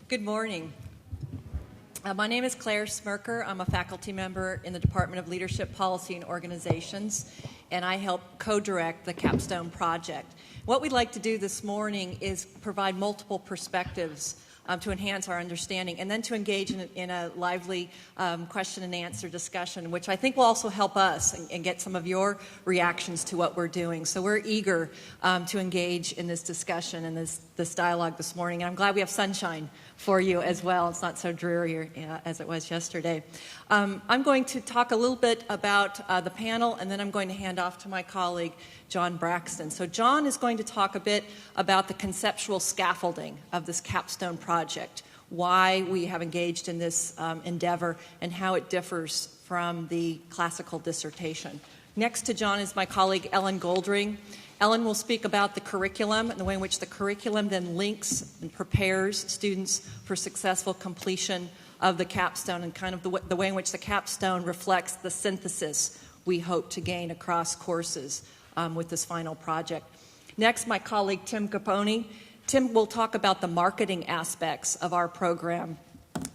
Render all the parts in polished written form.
Good morning. My name is Claire Smirker. I'm a faculty member in the Department of Leadership, Policy, and Organizations, and I help co-direct the Capstone project. What we'd like to do this morning is provide multiple perspectives to enhance our understanding, and then to engage in a lively question and answer discussion, which I think will also help us and get some of your reactions to what we're doing. So we're eager to engage in this discussion and this dialogue this morning, and I'm glad we have sunshine for you as well. It's not so dreary as it was yesterday. I'm going to talk a little bit about the panel, and then I'm going to hand off to my colleague, John Braxton. So John is going to talk a bit about the conceptual scaffolding of this capstone project, why we have engaged in this endeavor, and how it differs from the classical dissertation. Next to John is my colleague, Ellen Goldring. Ellen will speak about the curriculum and the way in which the curriculum then links and prepares students for successful completion of the capstone, and kind of the way in which the capstone reflects the synthesis we hope to gain across courses with this final project. Next, my colleague Tim Capone. Tim will talk about the marketing aspects of our program,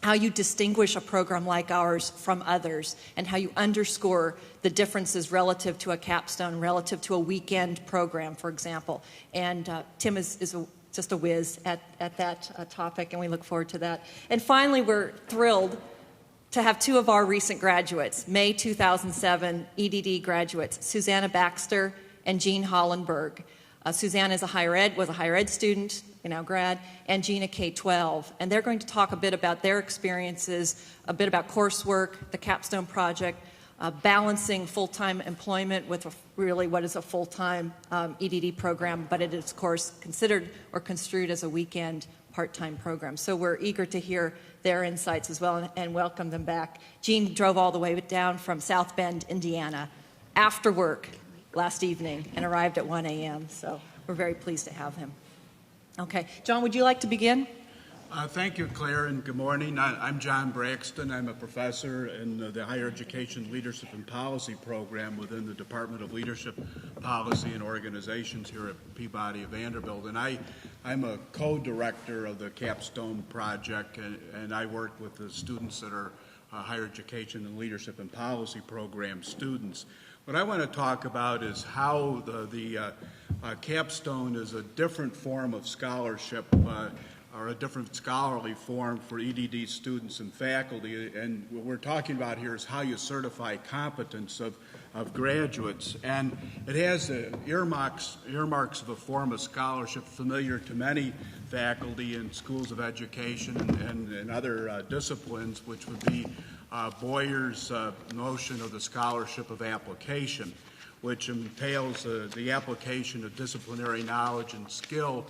how you distinguish a program like ours from others, and how you underscore the differences relative to a capstone, relative to a weekend program, for example. And Tim is just a whiz at that topic, and we look forward to that. And finally, we're thrilled to have two of our recent graduates, May 2007 EDD graduates, Susanna Baxter and Jean Hollenbeck. Susanna was a higher ed student, now grad, and Jean a K-12. And they're going to talk a bit about their experiences, a bit about coursework, the capstone project, balancing full-time employment with really what is a full-time EDD program, but it is, of course, considered or construed as a weekend part-time program. So we're eager to hear their insights as well and welcome them back. Jean drove all the way down from South Bend, Indiana, after work last evening and arrived at 1 a.m., so we're very pleased to have him. Okay, John, would you like to begin? Thank you, Claire, and good morning. I'm John Braxton. I'm a professor in the Higher Education Leadership and Policy program within the Department of Leadership, Policy, and Organizations here at Peabody of Vanderbilt. And I'm a co-director of the Capstone Project, and I work with the students that are Higher Education and Leadership and Policy program students. What I want to talk about is how the capstone is a different form of scholarship or a different scholarly form for EDD students and faculty. And what we're talking about here is how you certify competence of graduates. And it has earmarks of a form of scholarship familiar to many faculty in schools of education and other disciplines, which would be Boyer's notion of the scholarship of application, which entails the application of disciplinary knowledge and skill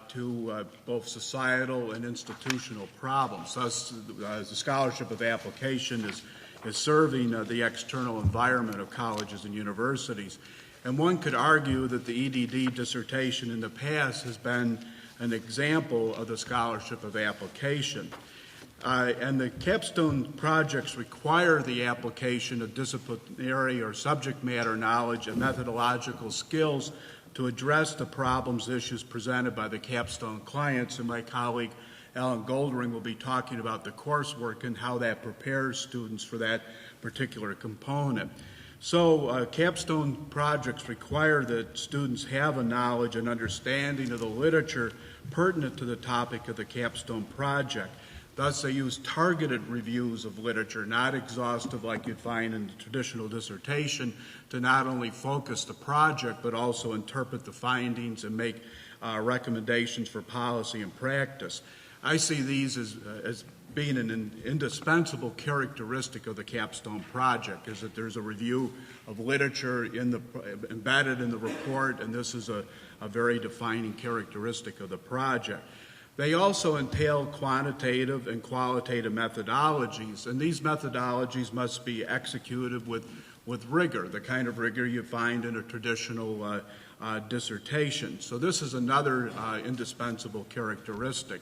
to both societal and institutional problems. Thus, the scholarship of application is serving the external environment of colleges and universities. And one could argue that the EDD dissertation in the past has been an example of the scholarship of application. And the capstone projects require the application of disciplinary or subject matter knowledge and methodological skills to address the problems, issues presented by the capstone clients. And my colleague, Ellen Goldring, will be talking about the coursework and how that prepares students for that particular component. So capstone projects require that students have a knowledge and understanding of the literature pertinent to the topic of the capstone project. Thus, they use targeted reviews of literature, not exhaustive like you'd find in the traditional dissertation, to not only focus the project, but also interpret the findings and make recommendations for policy and practice. I see these as being an indispensable characteristic of the capstone project, is that there's a review of literature embedded in the report, and this is a very defining characteristic of the project. They also entail quantitative and qualitative methodologies, and these methodologies must be executed with rigor, the kind of rigor you find in a traditional dissertation. So this is another indispensable characteristic.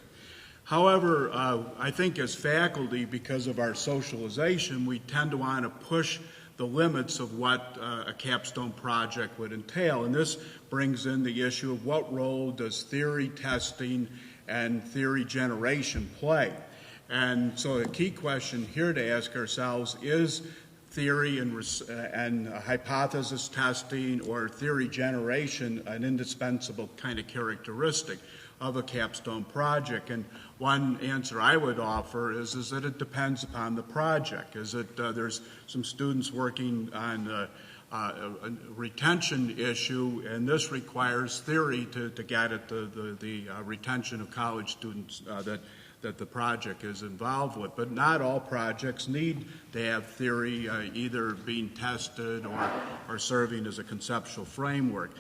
However, I think as faculty, because of our socialization, we tend to want to push the limits of what a capstone project would entail, and this brings in the issue of what role does theory, testing, and theory generation play. And so the key question here to ask ourselves is theory and hypothesis testing or theory generation an indispensable kind of characteristic of a capstone project? And one answer I would offer is that it depends upon the project. Is it there's some students working on a retention issue, and this requires theory to get at the retention of college students that the project is involved with. But not all projects need to have theory either being tested or serving as a conceptual framework.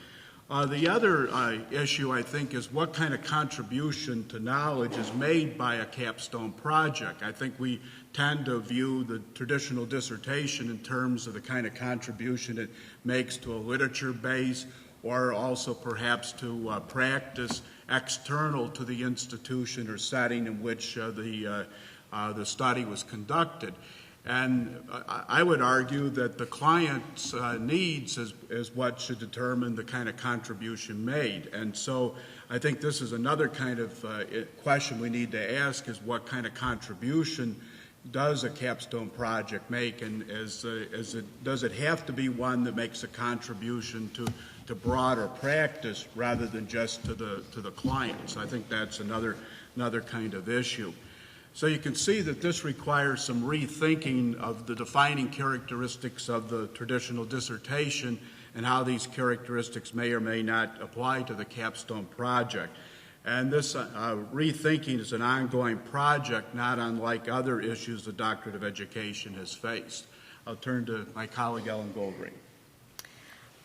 The other issue, I think, is what kind of contribution to knowledge is made by a capstone project. I think we tend to view the traditional dissertation in terms of the kind of contribution it makes to a literature base, or also perhaps to practice external to the institution or setting in which the study was conducted. And I would argue that the client's needs is what should determine the kind of contribution made. And so I think this is another kind of question we need to ask, is what kind of contribution does a capstone project make, and does it have to be one that makes a contribution to broader practice rather than just to the clients? I think that's another kind of issue. So you can see that this requires some rethinking of the defining characteristics of the traditional dissertation and how these characteristics may or may not apply to the capstone project. And this rethinking is an ongoing project, not unlike other issues the Doctorate of Education has faced. I'll turn to my colleague, Ellen Goldring.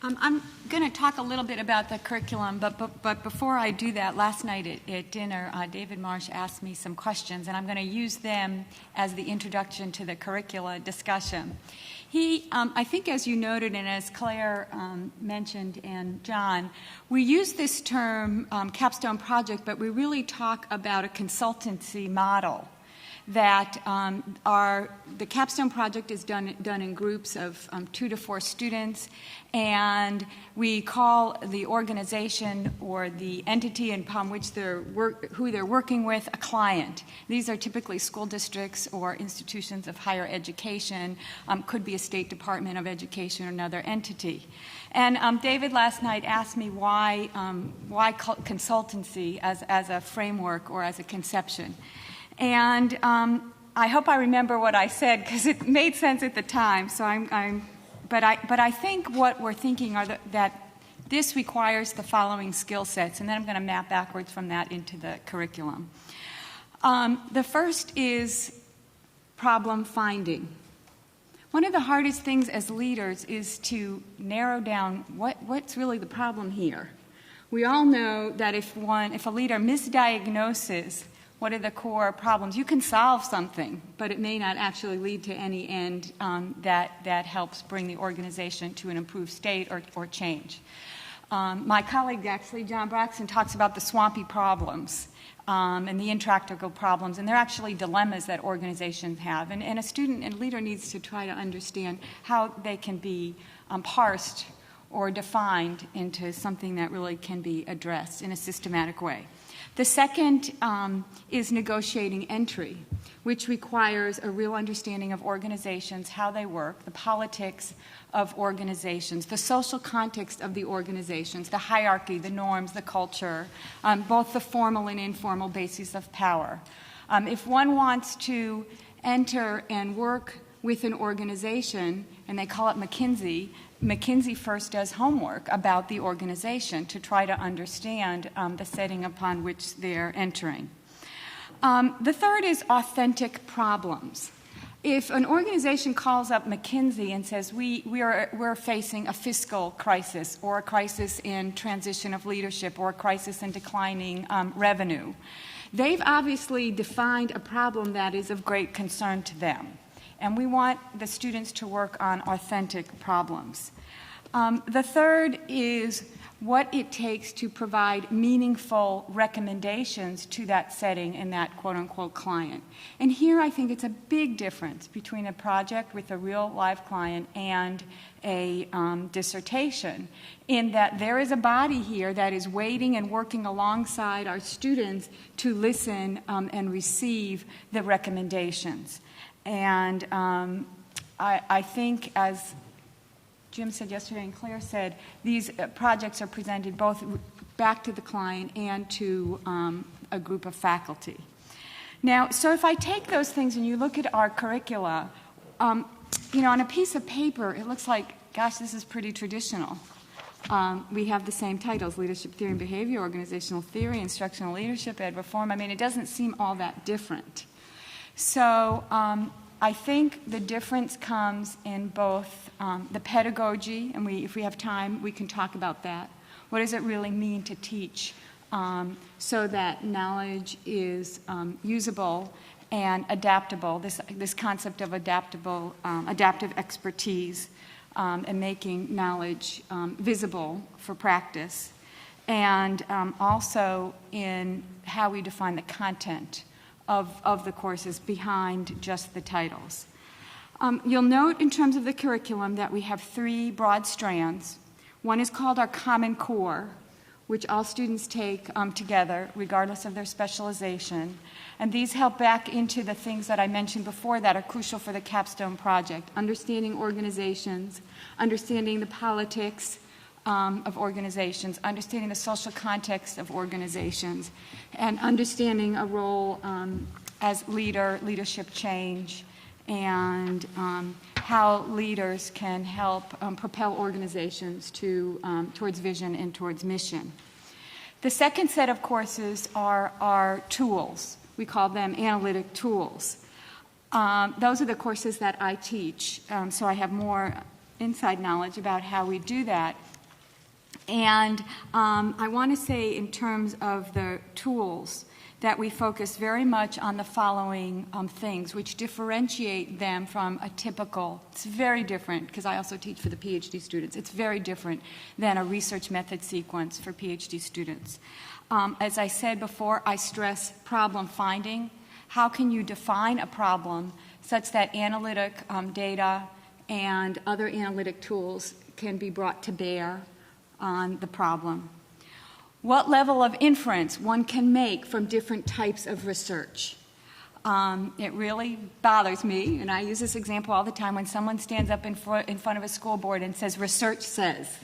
I'm going to talk a little bit about the curriculum, but before I do that, last night at dinner, David Marsh asked me some questions, and I'm going to use them as the introduction to the curricula discussion. I think as you noted, and as Claire mentioned and John, we use this term capstone project, but we really talk about a consultancy model. That the capstone project is done in groups of 2 to 4 students, and we call the organization or the entity upon which who they're working with a client. These are typically school districts or institutions of higher education, could be a state department of education or another entity. And David last night asked me why consultancy as a framework or as a conception. And I hope I remember what I said because it made sense at the time. So but I think what we're thinking are that this requires the following skill sets, and then I'm going to map backwards from that into the curriculum. The first is problem finding. One of the hardest things as leaders is to narrow down what's really the problem here. We all know that if a leader misdiagnoses what are the core problems, you can solve something, but it may not actually lead to any end that helps bring the organization to an improved state or change. My colleague, actually, John Braxton, talks about the swampy problems and the intractable problems, and they're actually dilemmas that organizations have. And a student and leader needs to try to understand how they can be parsed or defined into something that really can be addressed in a systematic way. The second is negotiating entry, which requires a real understanding of organizations, how they work, the politics of organizations, the social context of the organizations, the hierarchy, the norms, the culture, both the formal and informal bases of power. If one wants to enter and work with an organization, and they call it McKinsey first does homework about the organization to try to understand the setting upon which they're entering. The third is authentic problems. If an organization calls up McKinsey and says we're facing a fiscal crisis or a crisis in transition of leadership or a crisis in declining revenue, they've obviously defined a problem that is of great concern to them. And we want the students to work on authentic problems. The third is what it takes to provide meaningful recommendations to that setting and that quote-unquote client. And here I think it's a big difference between a project with a real live client and a dissertation, in that there is a body here that is waiting and working alongside our students to listen and receive the recommendations. And I think, as Jim said yesterday and Claire said, these projects are presented both back to the client and to a group of faculty. Now, so if I take those things and you look at our curricula, on a piece of paper, it looks like, gosh, this is pretty traditional. We have the same titles: leadership theory and behavior, organizational theory, instructional leadership, ed reform. I mean, it doesn't seem all that different. So I think the difference comes in both the pedagogy, and if we have time, we can talk about that. What does it really mean to teach so that knowledge is usable and adaptable, this concept of adaptive expertise, and making knowledge visible for practice, and also in how we define the content of the courses behind just the titles. You'll note in terms of the curriculum that we have 3 broad strands. One is called our Common Core, which all students take together regardless of their specialization. And these help back into the things that I mentioned before that are crucial for the capstone project: understanding organizations, understanding the politics of organizations, understanding the social context of organizations, and understanding a role as leadership change, and how leaders can help propel organizations towards vision and towards mission. The second set of courses are our tools. We call them analytic tools. Those are the courses that I teach, so I have more inside knowledge about how we do that. And I want to say, in terms of the tools, that we focus very much on the following things, which differentiate them from a typical. It's very different, because I also teach for the PhD students. It's very different than a research method sequence for PhD students. As I said before, I stress problem finding. How can you define a problem such that analytic data and other analytic tools can be brought to bear on the problem? What level of inference one can make from different types of research. It really bothers me, and I use this example all the time, when someone stands up in front of a school board and says, "research says."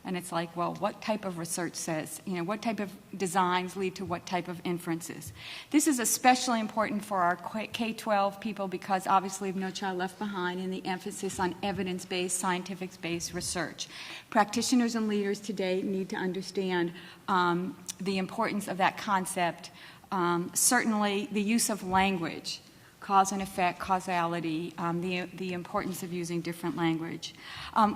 And it's like, well, what type of research says? What type of designs lead to what type of inferences? This is especially important for our K-12 people, because obviously of No Child Left Behind and the emphasis on evidence-based, scientific-based research. Practitioners and leaders today need to understand the importance of that concept. Certainly the use of language, cause and effect, causality, the importance of using different language.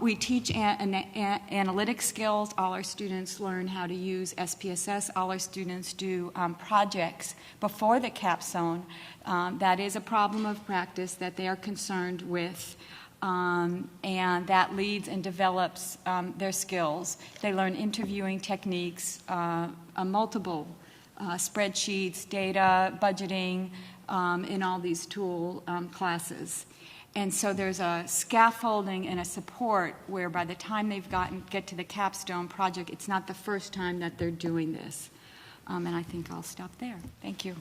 We teach analytic skills. All our students learn how to use SPSS. All our students do projects before the capstone. That is a problem of practice that they are concerned with, and that leads and develops their skills. They learn interviewing techniques, multiple spreadsheets, data, budgeting, in all these tool classes. And so there's a scaffolding and a support where by the time they've get to the capstone project, it's not the first time that they're doing this. And I think I'll stop there. Thank you.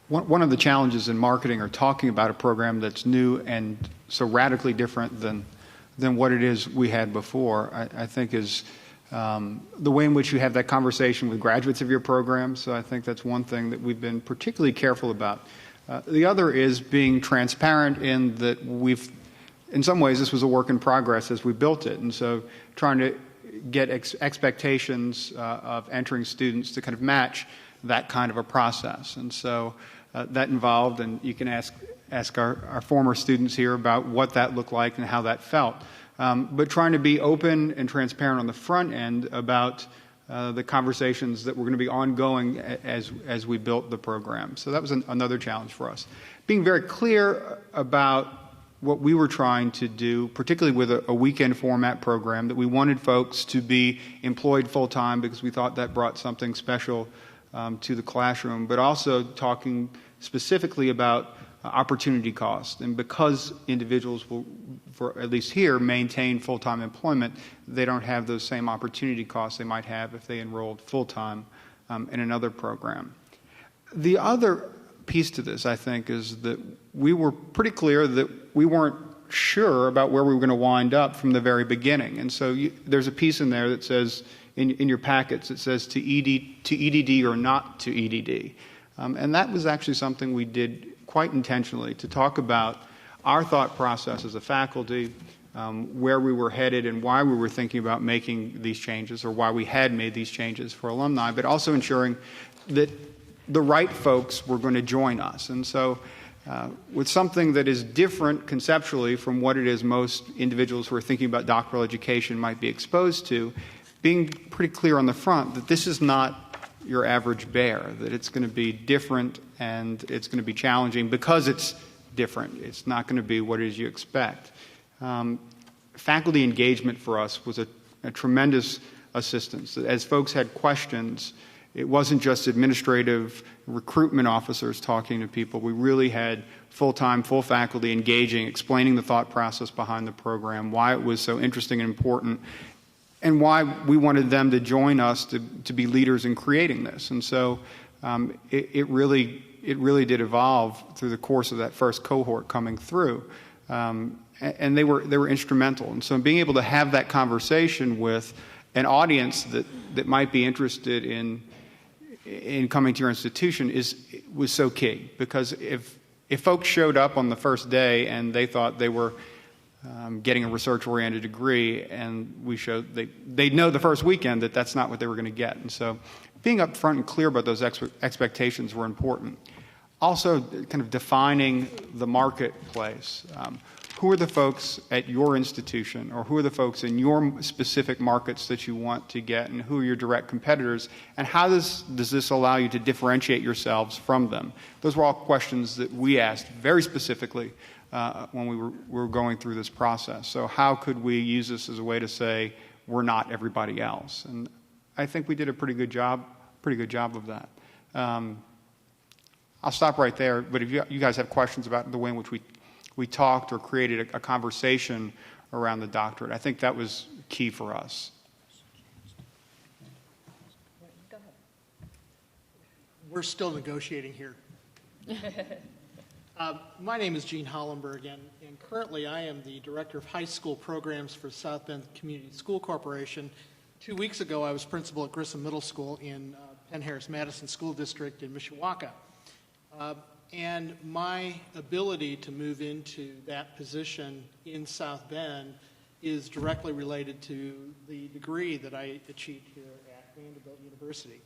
One of the challenges in marketing or talking about a program that's new and so radically different than what it is we had before, I think is the way in which you have that conversation with graduates of your program. So I think that's one thing that we've been particularly careful about. The other is being transparent in that in some ways, this was a work in progress as we built it. And so trying to get expectations of entering students to kind of match that kind of a process. And so that involved, and you can ask our former students here about what that looked like and how that felt. But trying to be open and transparent on the front end about the conversations that were going to be ongoing as we built the program. So that was another challenge for us. Being very clear about what we were trying to do, particularly with a weekend format program, that we wanted folks to be employed full-time because we thought that brought something special to the classroom, but also talking specifically about opportunity cost. And because individuals will, for at least here, maintain full-time employment, they don't have those same opportunity costs they might have if they enrolled full-time in another program. The other piece to this, I think, is that we were pretty clear that we weren't sure about where we were going to wind up from the very beginning. And so there's a piece in there that says, in your packets, it says to EDD or not to EDD. And that was actually something we did quite intentionally, to talk about our thought process as a faculty, where we were headed and why we were thinking about making these changes, or why we had made these changes for alumni, but also ensuring that the right folks were going to join us. And so with something that is different conceptually from what it is most individuals who are thinking about doctoral education might be exposed to, being pretty clear on the front that this is not your average bear, that it's going to be different and it's going to be challenging because it's different. It's not going to be what it is you expect. Faculty engagement for us was a tremendous assistance. As folks had questions, it wasn't just administrative recruitment officers talking to people. We really had full-time, full faculty engaging, explaining the thought process behind the program, why it was so interesting and important, and why we wanted them to join us to be leaders in creating this. And so it really did evolve through the course of that first cohort coming through. And they were instrumental. And so being able to have that conversation with an audience that might be interested in coming to your institution was so key. Because if folks showed up on the first day and they thought they were getting a research-oriented degree, and we showed they'd know the first weekend that that's not what they were going to get. And so being upfront and clear about those expectations were important. Also, kind of defining the marketplace. Who are the folks at your institution, or who are the folks in your specific markets that you want to get, and who are your direct competitors, and how does this allow you to differentiate yourselves from them? Those were all questions that we asked very specifically when we were going through this process. So how could we use this as a way to say we're not everybody else? And I think we did a pretty good job of that. I'll stop right there, but if you guys have questions about the way in which we talked or created a conversation around the doctorate, I think that was key for us. We're still negotiating here. My name is Gene Hollenbeck, and currently I am the Director of High School Programs for South Bend Community School Corporation. 2 weeks ago, I was principal at Grissom Middle School in Penn Harris-Madison School District in Mishawaka. And my ability to move into that position in South Bend is directly related to the degree that I achieved here at Vanderbilt University.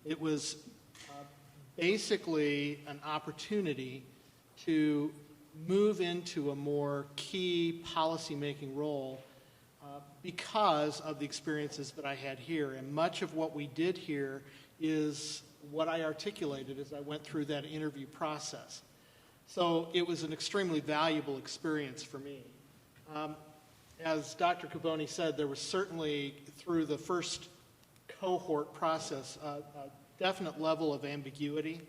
It was basically an opportunity to move into a more key policy-making role because of the experiences that I had here. And much of what we did here is what I articulated as I went through that interview process. So it was an extremely valuable experience for me. As Dr. Caboni said, there was certainly, through the first cohort process, a definite level of ambiguity.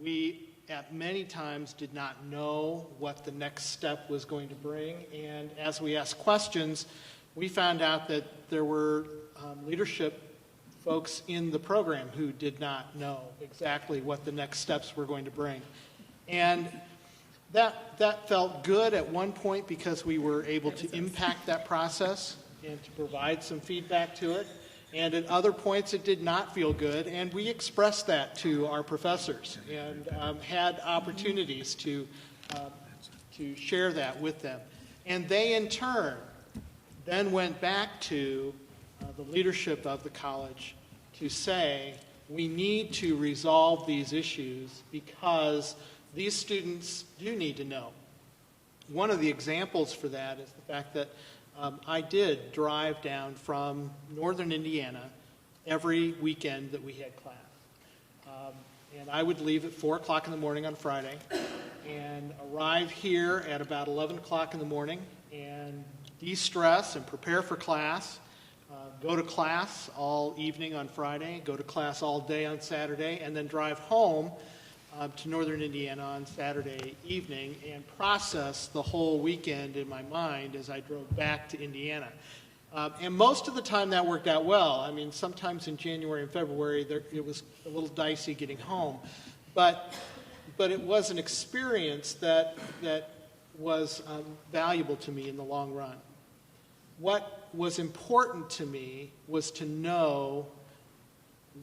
We, at many times, did not know what the next step was going to bring. And as we asked questions, we found out that there were leadership folks in the program who did not know exactly what the next steps were going to bring. And that felt good at one point because we were able to impact that process and to provide some feedback to it. And at other points it did not feel good, and we expressed that to our professors and had opportunities to share that with them. And they in turn then went back to the leadership of the college to say, we need to resolve these issues because these students do need to know. One of the examples for that is the fact that I did drive down from northern Indiana every weekend that we had class. And I would leave at 4 o'clock in the morning on Friday and arrive here at about 11 o'clock in the morning and de-stress and prepare for class, go to class all evening on Friday, go to class all day on Saturday, and then drive home to northern Indiana on Saturday evening and process the whole weekend in my mind as I drove back to Indiana. And most of the time that worked out well. I mean, sometimes in January and February it was a little dicey getting home. But it was an experience that was valuable to me in the long run. What was important to me was to know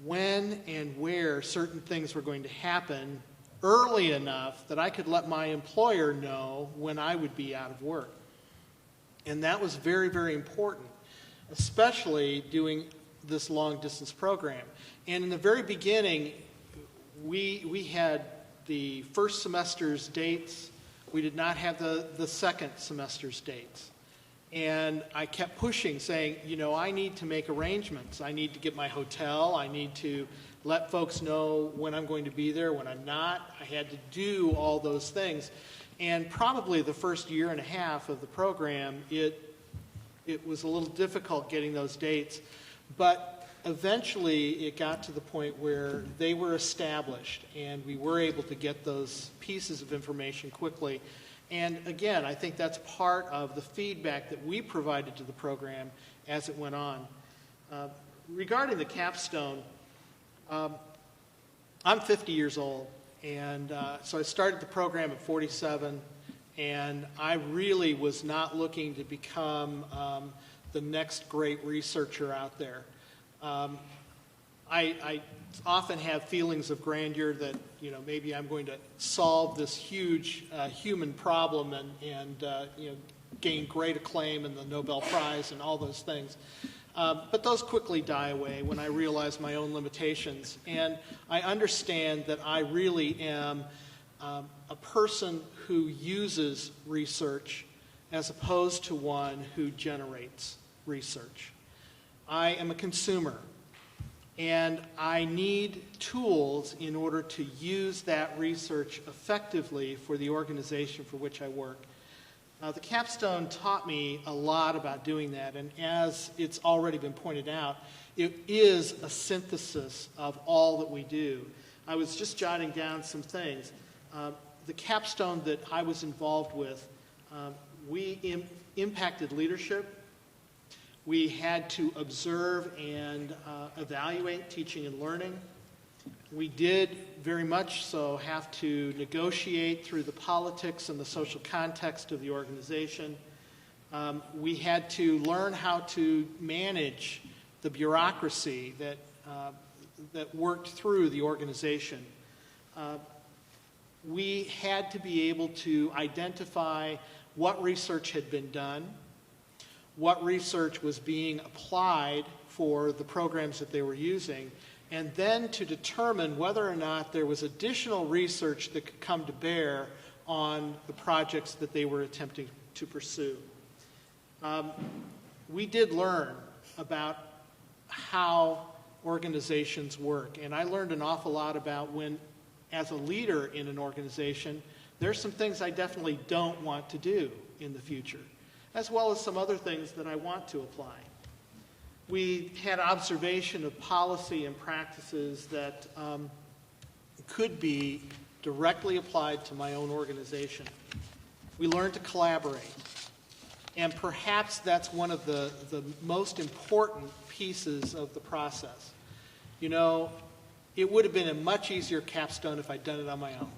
when and where certain things were going to happen early enough that I could let my employer know when I would be out of work. And that was very, very important, especially doing this long-distance program. And in the very beginning, we had the first semester's dates. We did not have the second semester's dates. And I kept pushing, saying, you know, I need to make arrangements. I need to get my hotel. I need to let folks know when I'm going to be there, when I'm not. I had to do all those things. And probably the first year and a half of the program, it was a little difficult getting those dates. But eventually it got to the point where they were established, and we were able to get those pieces of information quickly. And again, I think that's part of the feedback that we provided to the program as it went on. Regarding the capstone, I'm 50 years old, and so I started the program at 47, and I really was not looking to become the next great researcher out there. I often have feelings of grandeur that, you know, maybe I'm going to solve this huge human problem and you know, gain great acclaim and the Nobel Prize and all those things. But those quickly die away when I realize my own limitations. And I understand that I really am a person who uses research as opposed to one who generates research. I am a consumer. And I need tools in order to use that research effectively for the organization for which I work. The capstone taught me a lot about doing that, and as it's already been pointed out, it is a synthesis of all that we do. I was just jotting down some things. The capstone that I was involved with, we impacted leadership. We had to observe and evaluate teaching and learning. We did very much so have to negotiate through the politics and the social context of the organization. We had to learn how to manage the bureaucracy that worked through the organization. We had to be able to identify what research had been done, what research was being applied for the programs that they were using, and then to determine whether or not there was additional research that could come to bear on the projects that they were attempting to pursue. We did learn about how organizations work, and I learned an awful lot about when, as a leader in an organization, there's some things I definitely don't want to do in the future, as well as some other things that I want to apply. We had observation of policy and practices that could be directly applied to my own organization. We learned to collaborate. And perhaps that's one of the most important pieces of the process. You know, it would have been a much easier capstone if I'd done it on my own.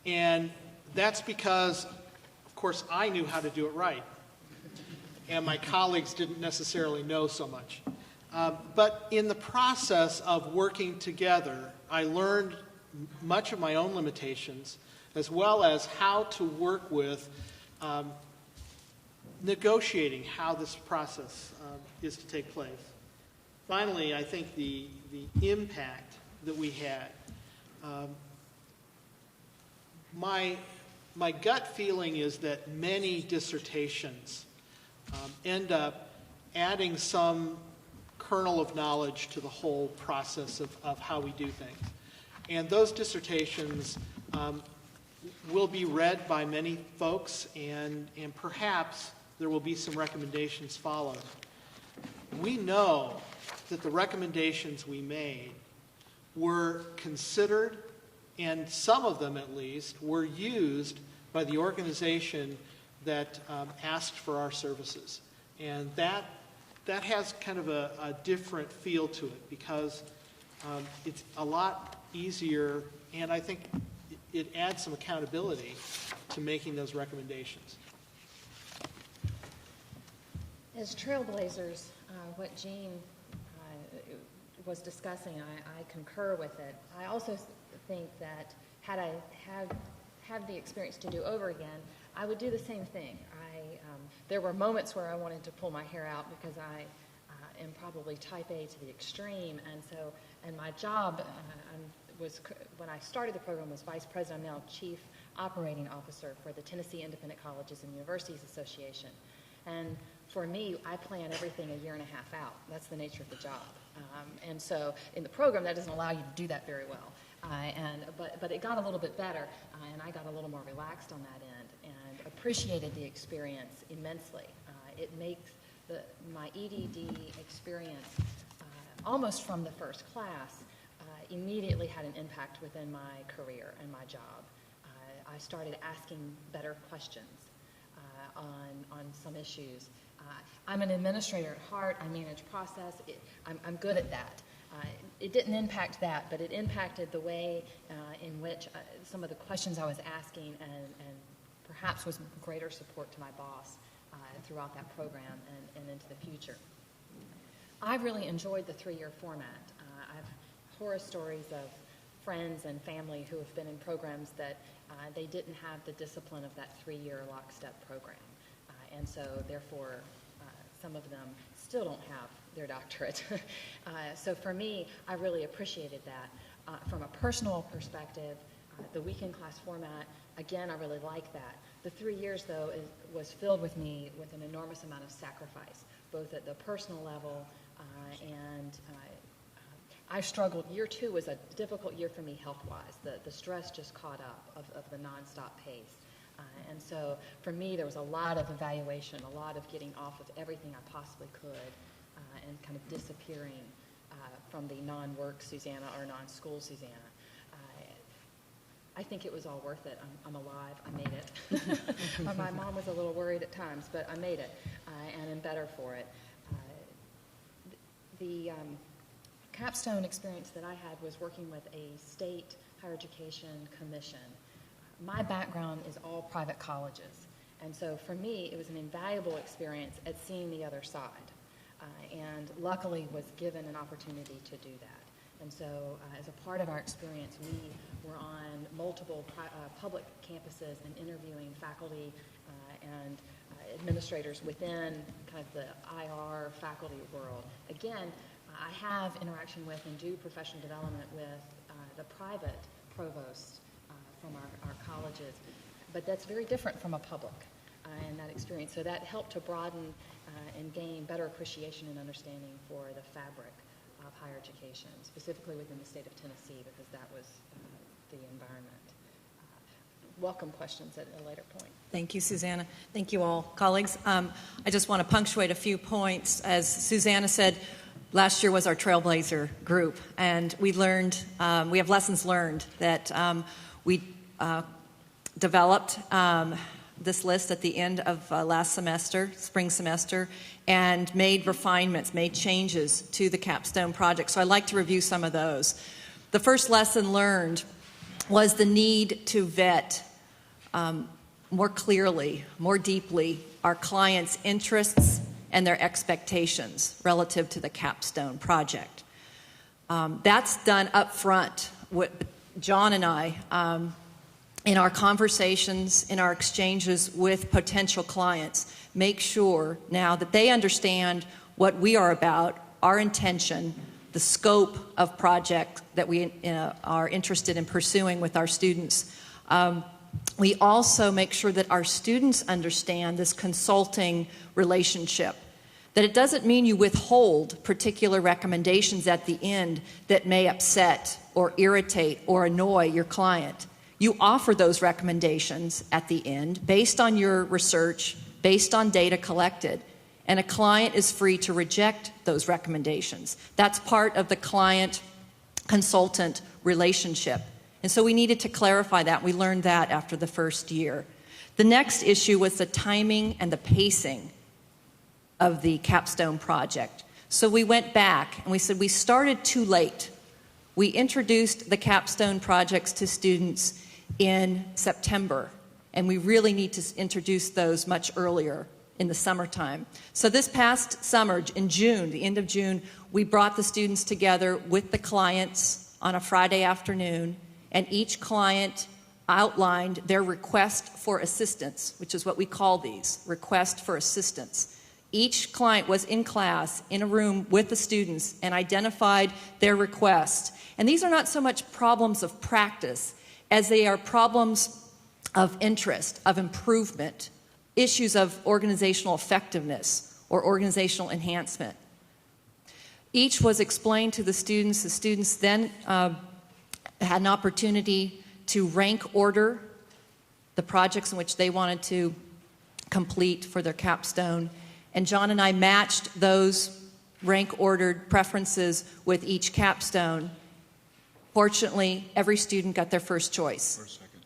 And that's because, of course, I knew how to do it right. And my colleagues didn't necessarily know so much. But in the process of working together, I learned much of my own limitations, as well as how to work with negotiating how this process is to take place. Finally, I think the impact that we had, my gut feeling is that many dissertations end up adding some kernel of knowledge to the whole process of how we do things. And those dissertations will be read by many folks, and perhaps there will be some recommendations followed. We know that the recommendations we made were considered, and some of them at least were used by the organization that asked for our services. And that has kind of a different feel to it, because it's a lot easier, and I think it adds some accountability to making those recommendations. As trailblazers, what Jean was discussing, I concur with it. I also think that had I had the experience to do over again, I would do the same thing. There were moments where I wanted to pull my hair out because I am probably type A to the extreme, and my job was, when I started the program, was vice president. I'm now chief operating officer for the Tennessee Independent Colleges and Universities Association. And for me, I plan everything a year and a half out. That's the nature of the job. And so in the program, that doesn't allow you to do that very well. But it got a little bit better, and I got a little more relaxed on that end and appreciated the experience immensely. It makes my EDD experience, almost from the first class, immediately had an impact within my career and my job. I started asking better questions on some issues. I'm an administrator at heart. I manage process. I'm good at that. It didn't impact that, but it impacted the way in which some of the questions I was asking, and perhaps was greater support to my boss throughout that program and into the future. I really enjoyed the 3-year format. I've horror stories of friends and family who have been in programs that they didn't have the discipline of that 3-year lockstep program. And so, therefore, some of them still don't have their doctorate. So for me, I really appreciated that. From a personal perspective, the weekend class format, again, I really like that. The 3 years, though, was filled with me with an enormous amount of sacrifice, both at the personal level and I struggled. Year 2 was a difficult year for me health-wise. The stress just caught up of the nonstop pace. And so for me, there was a lot of evaluation, a lot of getting off of everything I possibly could and kind of disappearing from the non-work Susanna or non-school Susanna. I think it was all worth it. I'm alive. I made it. My mom was a little worried at times, but I made it, and I'm better for it. The capstone experience that I had was working with a state higher education commission. My background is all private colleges, and so for me, it was an invaluable experience at seeing the other side, and luckily was given an opportunity to do that. And so as a part of our experience, we were on multiple public campuses and interviewing faculty and administrators within kind of the IR faculty world. Again, I have interaction with and do professional development with the private provosts from our colleges, but that's very different from a public and that experience. So that helped to broaden and gain better appreciation and understanding for the fabric of higher education, specifically within the state of Tennessee, because that was the environment. Welcome questions at a later point. Thank you, Susanna. Thank you all, colleagues. I just want to punctuate a few points. As Susanna said, last year was our Trailblazer group, and we learned, we have lessons learned that we developed this list at the end of last semester, spring semester, and made refinements, made changes to the capstone project. So I'd like to review some of those. The first lesson learned was the need to vet more clearly, more deeply, our clients' interests and their expectations relative to the capstone project. That's done up front. John and I, in our conversations, in our exchanges with potential clients, make sure now that they understand what we are about, our intention, the scope of project that we are interested in pursuing with our students. We also make sure that our students understand this consulting relationship, That it doesn't mean you withhold particular recommendations at the end that may upset or irritate or annoy your client. You offer those recommendations at the end based on your research, based on data collected, and a client is free to reject those recommendations. That's part of the client-consultant relationship. And so we needed to clarify that. We learned that after the first year. The next issue was the timing and the pacing of the capstone project. So we went back and we said we started too late. We introduced the capstone projects to students in September, and we really need to introduce those much earlier in the summertime. So this past summer, in June, the end of June, we brought the students together with the clients on a Friday afternoon, and each client outlined their request for assistance, which is what we call these, request for assistance. Each client was in class, in a room with the students, and identified their request. And these are not so much problems of practice as they are problems of interest, of improvement, issues of organizational effectiveness or organizational enhancement. Each was explained to the students. The students then had an opportunity to rank order the projects in which they wanted to complete for their capstone. And John and I matched those rank-ordered preferences with each capstone. Fortunately, every student got their first choice. For a second.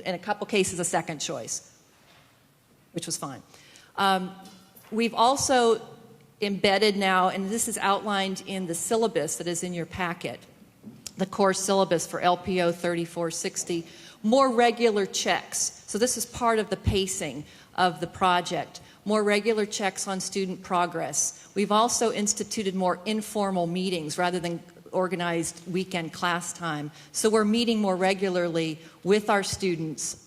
In a couple cases, a second choice, which was fine. We've also embedded now, and this is outlined in the syllabus that is in your packet, the course syllabus for LPO 3460, more regular checks. So this is part of the pacing of the project. More regular checks on student progress. We've also instituted more informal meetings rather than organized weekend class time. So we're meeting more regularly with our students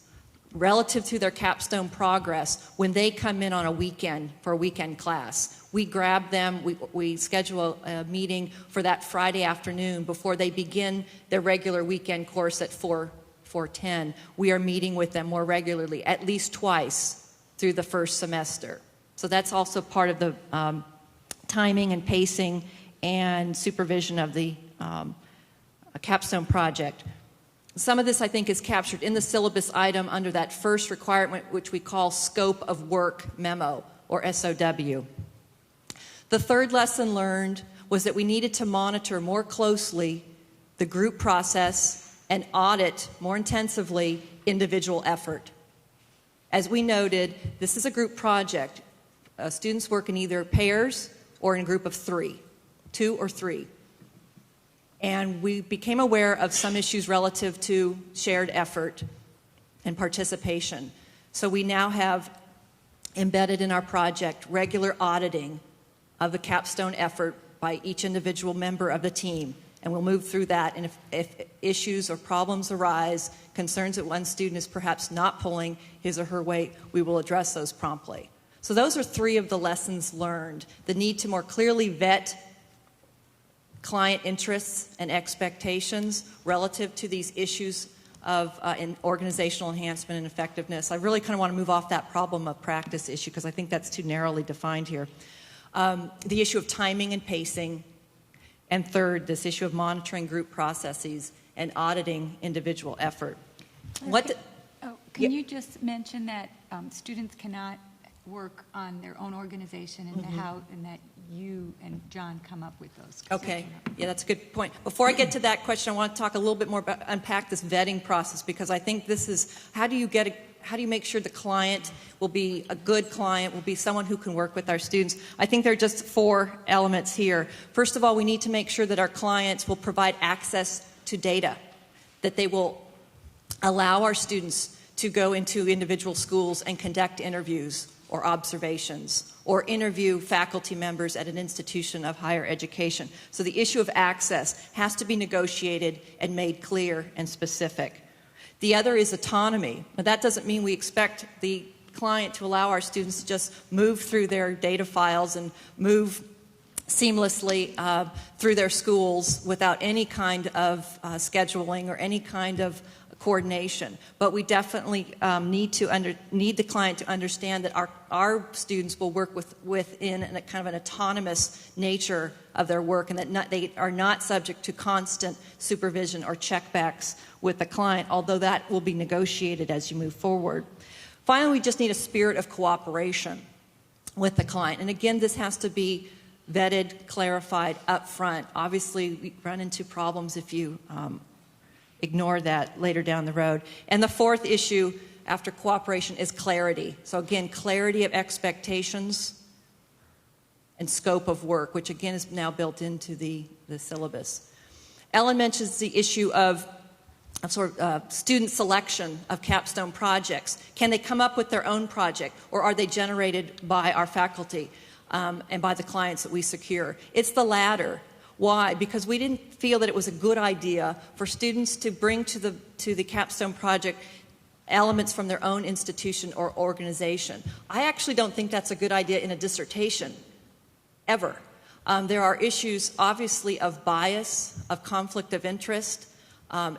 relative to their capstone progress when they come in on a weekend for a weekend class. We grab them, we schedule a meeting for that Friday afternoon before they begin their regular weekend course at 4:10. We are meeting with them more regularly, at least twice through the first semester. So that's also part of the timing and pacing and supervision of the capstone project. Some of this, I think, is captured in the syllabus item under that first requirement, which we call Scope of Work Memo, or SOW. The third lesson learned was that we needed to monitor more closely the group process and audit more intensively individual effort. As we noted, this is a group project. Students work in either pairs or in a group of 3, 2 or 3. And we became aware of some issues relative to shared effort and participation. So we now have embedded in our project regular auditing of the capstone effort by each individual member of the team. And we'll move through that, and if issues or problems arise, concerns that one student is perhaps not pulling his or her weight, we will address those promptly. So those are 3 of the lessons learned. The need to more clearly vet client interests and expectations relative to these issues of in organizational enhancement and effectiveness. I really kind of want to move off that problem of practice issue because I think that's too narrowly defined here. The issue of timing and pacing. And third, this issue of monitoring group processes and auditing individual effort. Can you just mention that students cannot work on their own organization and how and that you and John come up with those? Okay, yeah, that's a good point. Before I get to that question, I want to talk a little bit more about unpack this vetting process because I think this is how do you make sure the client will be a good client, will be someone who can work with our students? I think there are just 4 elements here. First of all, we need to make sure that our clients will provide access to data, that they will allow our students to go into individual schools and conduct interviews or observations or interview faculty members at an institution of higher education. So the issue of access has to be negotiated and made clear and specific. The other is autonomy. But that doesn't mean we expect the client to allow our students to just move through their data files and move seamlessly through their schools without any kind of scheduling or any kind of coordination. But we definitely need the client to understand that our students will work within a kind of an autonomous nature of their work, and that they are not subject to constant supervision or checkbacks with the client, although that will be negotiated as you move forward. Finally, we just need a spirit of cooperation with the client. And again, this has to be vetted, clarified up front. Obviously, we run into problems if you ignore that later down the road. And the fourth issue after cooperation is clarity. So again, clarity of expectations and scope of work, which again is now built into the syllabus. Ellen mentions the issue of student selection of capstone projects. Can they come up with their own project, or are they generated by our faculty and by the clients that we secure? It's the latter. Why? Because we didn't feel that it was a good idea for students to bring to the capstone project elements from their own institution or organization. I actually don't think that's a good idea in a dissertation, ever. There are issues, obviously, of bias, of conflict of interest.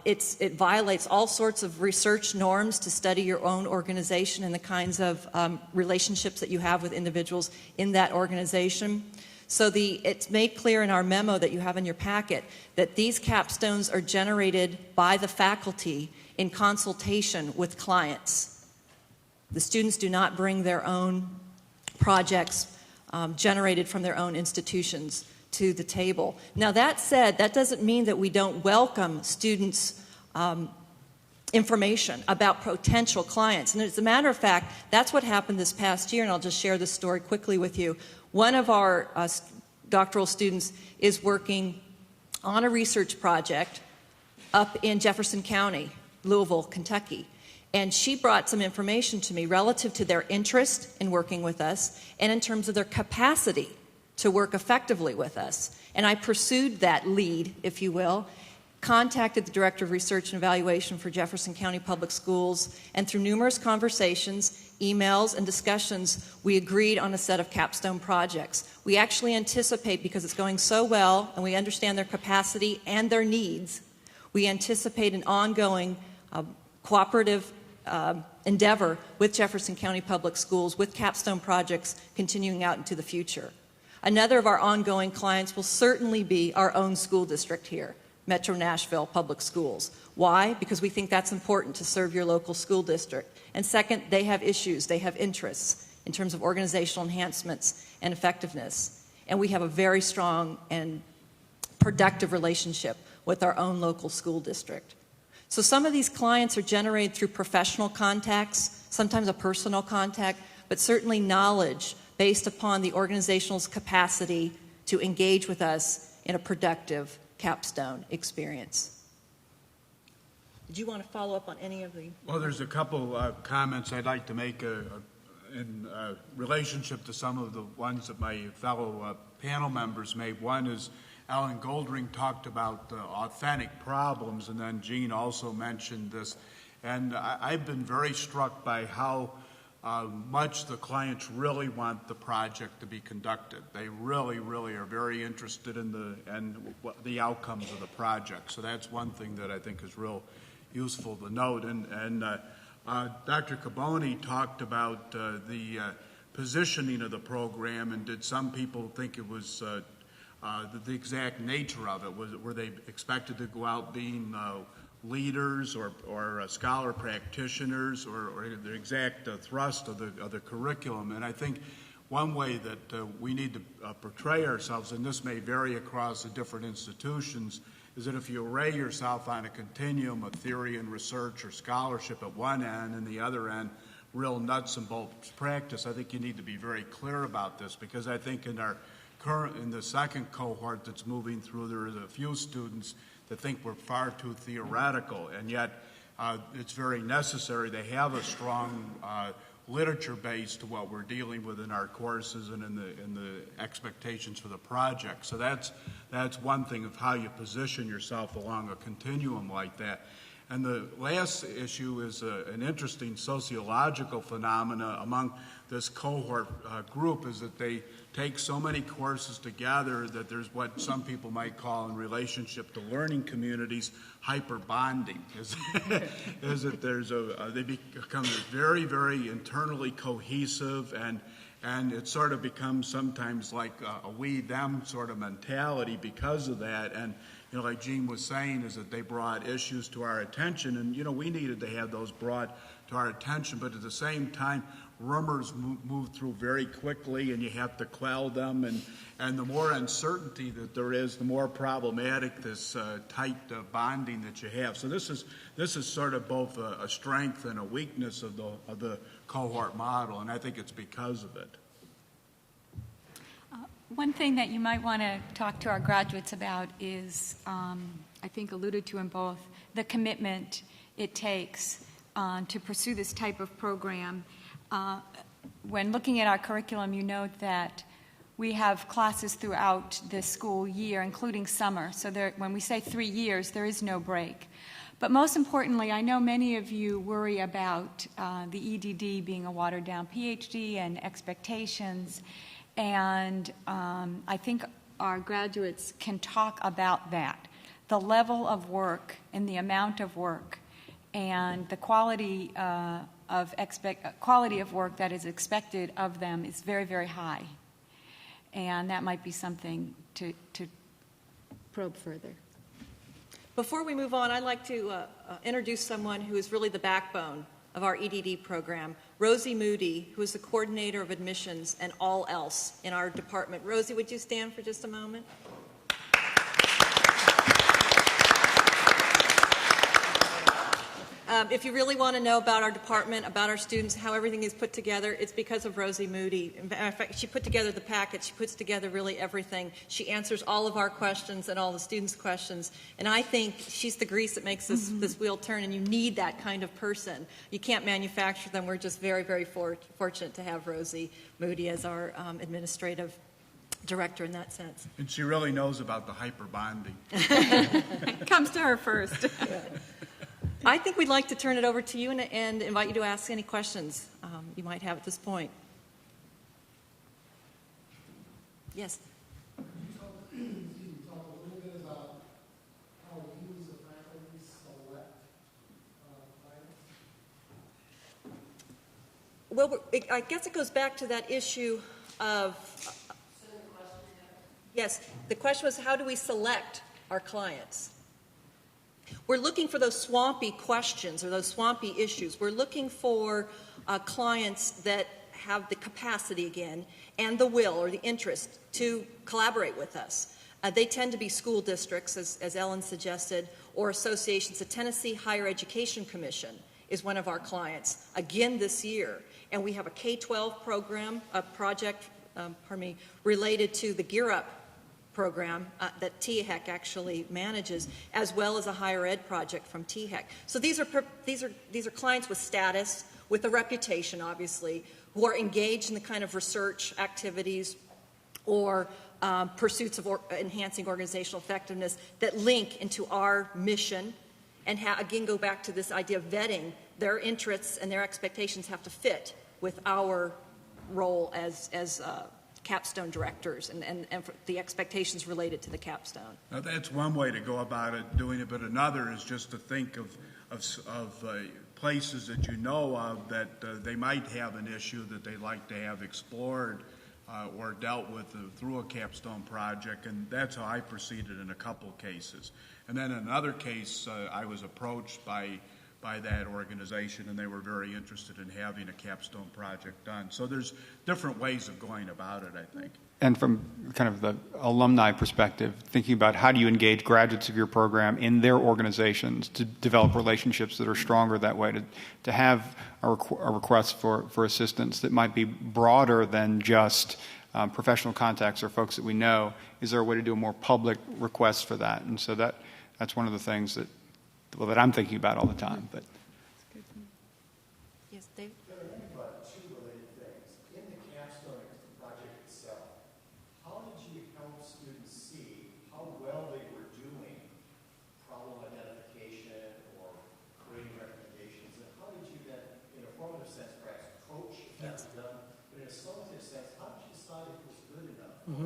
It violates all sorts of research norms to study your own organization and the kinds of relationships that you have with individuals in that organization. So it's made clear in our memo that you have in your packet that these capstones are generated by the faculty in consultation with clients. The students do not bring their own projects generated from their own institutions to the table. Now, that said, that doesn't mean that we don't welcome students' information about potential clients. And as a matter of fact, that's what happened this past year, and I'll just share this story quickly with you. One of our doctoral students is working on a research project up in Jefferson County, Louisville, Kentucky. And she brought some information to me relative to their interest in working with us and in terms of their capacity to work effectively with us. And I pursued that lead, if you will, contacted the Director of Research and Evaluation for Jefferson County Public Schools, and through numerous conversations, emails, and discussions, we agreed on a set of capstone projects. We actually anticipate, because it's going so well and we understand their capacity and their needs, we anticipate an ongoing cooperative endeavor with Jefferson County Public Schools with capstone projects continuing out into the future. Another of our ongoing clients will certainly be our own school district here, Metro Nashville Public Schools. Why? Because we think that's important to serve your local school district. And second, they have issues, they have interests in terms of organizational enhancements and effectiveness. And we have a very strong and productive relationship with our own local school district. So some of these clients are generated through professional contacts, sometimes a personal contact, but certainly knowledge based upon the organizational's capacity to engage with us in a productive capstone experience. Did you want to follow up on any of the... Well, there's a couple comments I'd like to make in relationship to some of the ones that my fellow panel members made. One is Alan Goldring talked about authentic problems, and then Jean also mentioned this. And I've been very struck by how much the clients really want the project to be conducted. They really, really are very interested in the outcomes of the project. So that's one thing that I think is real useful to note. And Dr. Caboni talked about the positioning of the program, and did some people think it was the exact nature of it? Were they expected to go out being leaders or scholar practitioners, or the exact thrust of the curriculum? And I think one way that we need to portray ourselves, and this may vary across the different institutions, is that if you array yourself on a continuum of theory and research or scholarship at one end, and the other end real nuts and bolts practice, I think you need to be very clear about this, because I think in the second cohort that's moving through, there is a few students that think we're far too theoretical, and yet it's very necessary to have a strong literature base to what we're dealing with in our courses and in the expectations for the project. So that's one thing of how you position yourself along a continuum like that. And the last issue is an interesting sociological phenomena among this cohort group, is that they take so many courses together that there's what some people might call, in relationship to learning communities, hyper bonding. Is that they become very, very internally cohesive, and it sort of becomes sometimes like a we-them sort of mentality because of that. And like Gene was saying, is that they brought issues to our attention, and we needed to have those brought to our attention, but at the same time, rumors move through very quickly, and you have to quell them, and the more uncertainty that there is, the more problematic this tight bonding that you have. So this is sort of both a strength and a weakness of the cohort model, and I think it's because of it. One thing that you might want to talk to our graduates about is, I think alluded to in both, the commitment it takes to pursue this type of program. When looking at our curriculum, you note that we have classes throughout the school year, including summer. So when we say 3 years, there is no break. But most importantly, I know many of you worry about the EDD being a watered-down PhD and expectations. And I think our graduates can talk about that. The level of work and the amount of work and the quality of work that is expected of them is very, very high. And that might be something to probe further. Before we move on, I'd like to introduce someone who is really the backbone of our EDD program, Rosie Moody, who is the coordinator of admissions and all else in our department. Rosie, would you stand for just a moment? If you really want to know about our department, about our students, how everything is put together, it's because of Rosie Moody. In fact, she put together the packet. She puts together really everything. She answers all of our questions and all the students' questions. And I think she's the grease that makes this wheel turn, and you need that kind of person. You can't manufacture them. We're just very, very fortunate to have Rosie Moody as our administrative director in that sense. And she really knows about the hyper bonding. Comes to her first. Yeah. I think we'd like to turn it over to you and invite you to ask any questions you might have at this point. Yes? Can you talk a little bit about how you as a faculty select finalists? Well, I guess it goes back to that issue of... Yes, the question was, how do we select our clients? We're looking for those swampy questions or those swampy issues. We're looking for clients that have the capacity, again, and the will or the interest to collaborate with us. They tend to be school districts, as Ellen suggested, or associations. The Tennessee Higher Education Commission is one of our clients, again this year. And we have a K-12 program, a project, related to the Gear Up program that THEC actually manages, as well as a higher ed project from THEC. So these are clients with status, with a reputation, obviously, who are engaged in the kind of research activities or pursuits of enhancing organizational effectiveness that link into our mission, and again go back to this idea of vetting. Their interests and their expectations have to fit with our role as capstone directors and the expectations related to the capstone. Now, that's one way to go about it, doing it, but another is just to think of places that you know of that they might have an issue that they'd like to have explored or dealt with through a capstone project, and that's how I proceeded in a couple cases. And then in another case, I was approached by that organization, and they were very interested in having a capstone project done. So there's different ways of going about it, I think. And from kind of the alumni perspective, thinking about how do you engage graduates of your program in their organizations to develop relationships that are stronger that way, to have a request for assistance that might be broader than just professional contacts or folks that we know. Is there a way to do a more public request for that? And so that's one of the things that I'm thinking about all the time. But yes, Dave? There are two related things. In the capstone project itself, how did you help students see how well they were doing problem identification or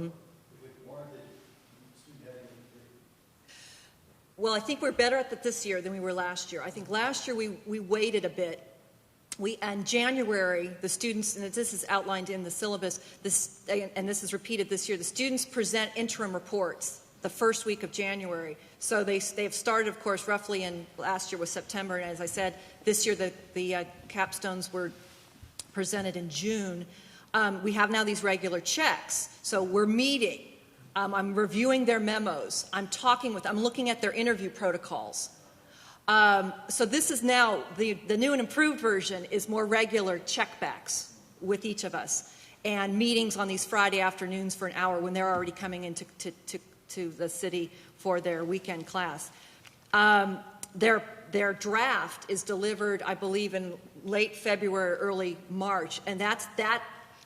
if it warranted student having a degree? Well, I think we're better at that this year than we were last year. I think last year we waited a bit. In January, the students, and this is outlined in the syllabus, and this is repeated this year, the students present interim reports the first week of January. So they've started, of course, roughly in last year was September, and as I said, this year the capstones were presented in June. We have now these regular checks. So we're meeting. I'm reviewing their memos. I'm looking at their interview protocols. So this is now, the new and improved version is more regular checkbacks with each of us and meetings on these Friday afternoons for an hour when they're already coming into to the city for their weekend class. Their draft is delivered, I believe, in late February, early March, and that,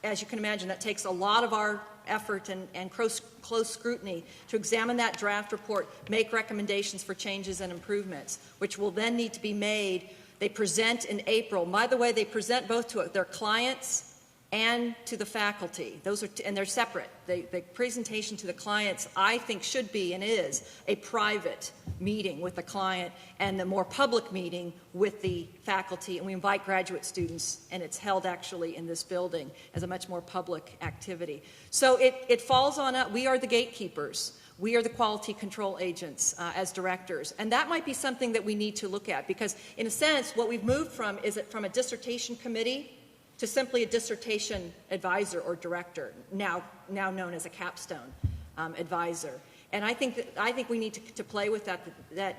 as you can imagine, that takes a lot of our effort and close scrutiny to examine that draft report, make recommendations for changes and improvements, which will then need to be made. They present in April. By the way, they present both to their clients and to the faculty. And they're separate. The presentation to the clients, I think, should be and is a private meeting with the client and the more public meeting with the faculty. And we invite graduate students, and it's held actually in this building as a much more public activity. So it falls on us. We are the gatekeepers. We are the quality control agents as directors. And that might be something that we need to look at because, in a sense, what we've moved from is from a dissertation committee to simply a dissertation advisor or director, now known as a capstone advisor. And I think we need to play with that